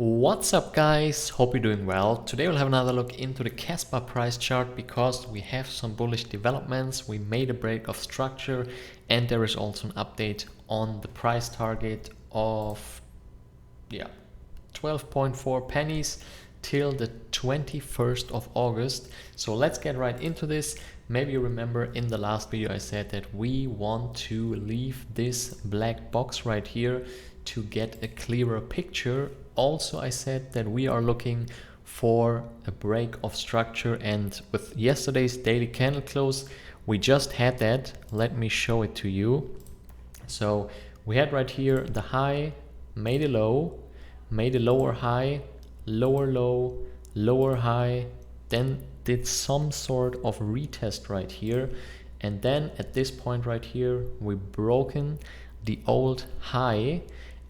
What's up guys, hope you're doing well. Today we'll have another look into the Kaspa price chart because we have some bullish developments. We made a break of structure and there is also an update on the price target of 12.4 pennies till the 21st of August. So let's get right into this. Maybe you remember in the last video I said that we want to leave this black box right here to get a clearer picture. Also, I said that we are looking for a break of structure, and with yesterday's daily candle close, we just had that. Let me show it to you. So we had right here the high, made a low, made a lower high, lower low, lower high, then did some sort of retest right here. And then at this point right here, we broken the old high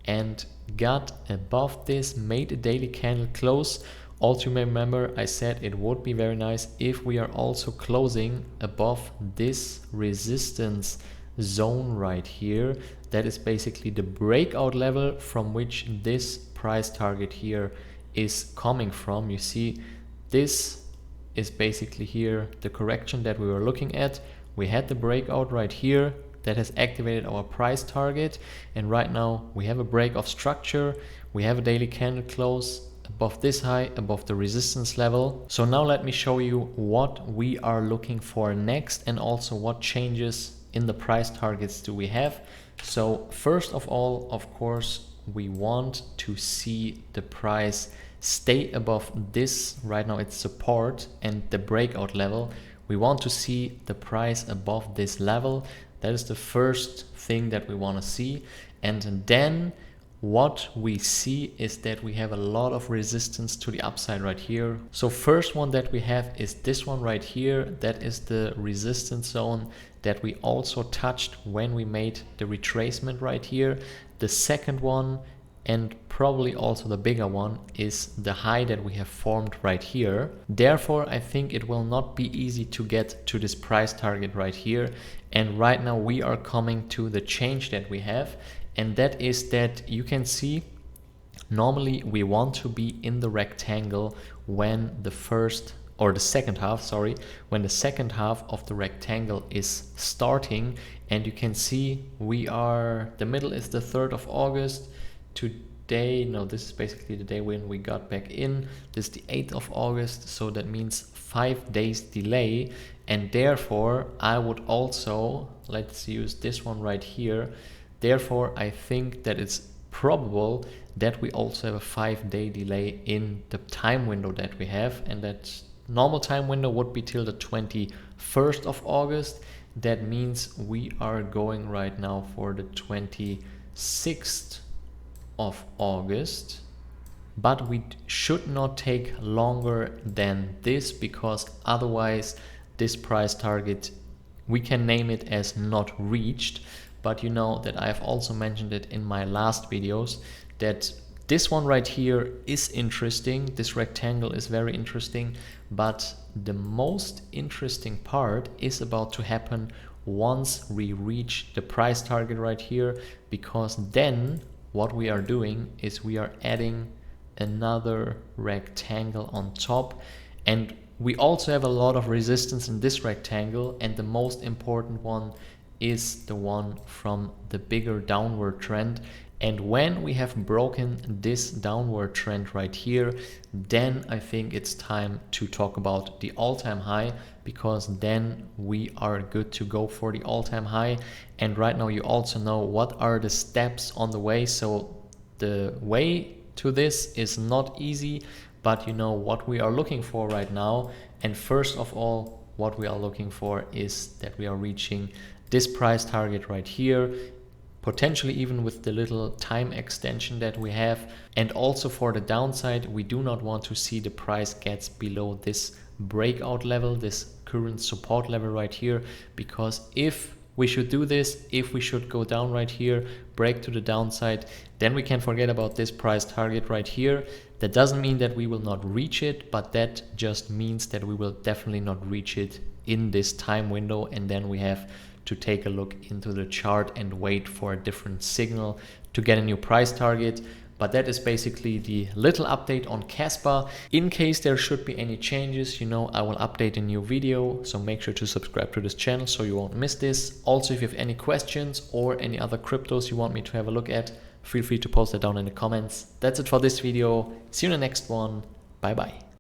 and got above this, made a daily candle close. Also, you may remember I said it would be very nice if we are also closing above this resistance zone right here. That is basically the breakout level from which this price target here is coming from. You see, this is basically here the correction that we were looking at. We had the breakout right here that has activated our price target, and right now we have a break of structure. We have a daily candle close above this high, above the resistance level. So now let me show you what we are looking for next and also what changes in the price targets do we have. So first of all, of course, we want to see the price stay above this. Right now it's support and the breakout level. We want to see the price above this level. That is the first thing that we want to see. And then what we see is that we have a lot of resistance to the upside right here. So first one that we have is this one right here. That is the resistance zone that we also touched when we made the retracement right here. The second one, and probably also the bigger one, is the high that we have formed right here. Therefore, I think it will not be easy to get to this price target right here. And right now we are coming to the change that we have, and that is that you can see normally we want to be in the rectangle when the second half of the rectangle is starting. And you can see the middle is the 3rd of August. Today, no, this is basically the day when we got back in. This is the 8th of August, so that means 5 days delay. And therefore, I would also, let's use this one right here. Therefore, I think that it's probable that we also have a 5-day delay in the time window that we have. And that normal time window would be till the 21st of August. That means we are going right now for the 26th of August, but we should not take longer than this, because otherwise this price target, we can name it as not reached. But you know that I have also mentioned it in my last videos that this one right here is interesting. This rectangle is very interesting, but the most interesting part is about to happen once we reach the price target right here, because then what we are doing is we are adding another rectangle on top, and we also have a lot of resistance in this rectangle, and the most important one is the one from the bigger downward trend. And when we have broken this downward trend right here, then I think it's time to talk about the all-time high, because then we are good to go for the all-time high. And right now you also know what are the steps on the way. So the way to this is not easy, but you know what we are looking for right now. And first of all, what we are looking for is that we are reaching this price target right here, potentially even with the little time extension that we have. And also for the downside, we do not want to see the price gets below this breakout level, this current support level right here, because if we should do this, if we should go down right here, break to the downside, then we can forget about this price target right here. That doesn't mean that we will not reach it, but that just means that we will definitely not reach it in this time window, and then we have to take a look into the chart and wait for a different signal to get a new price target. But that is basically the little update on Kaspa. In case there should be any changes, you know, I will update a new video, so make sure to subscribe to this channel so you won't miss this. Also, if you have any questions or any other cryptos you want me to have a look at, feel free to post that down in the comments. That's it for this video. See you in the next one. Bye bye.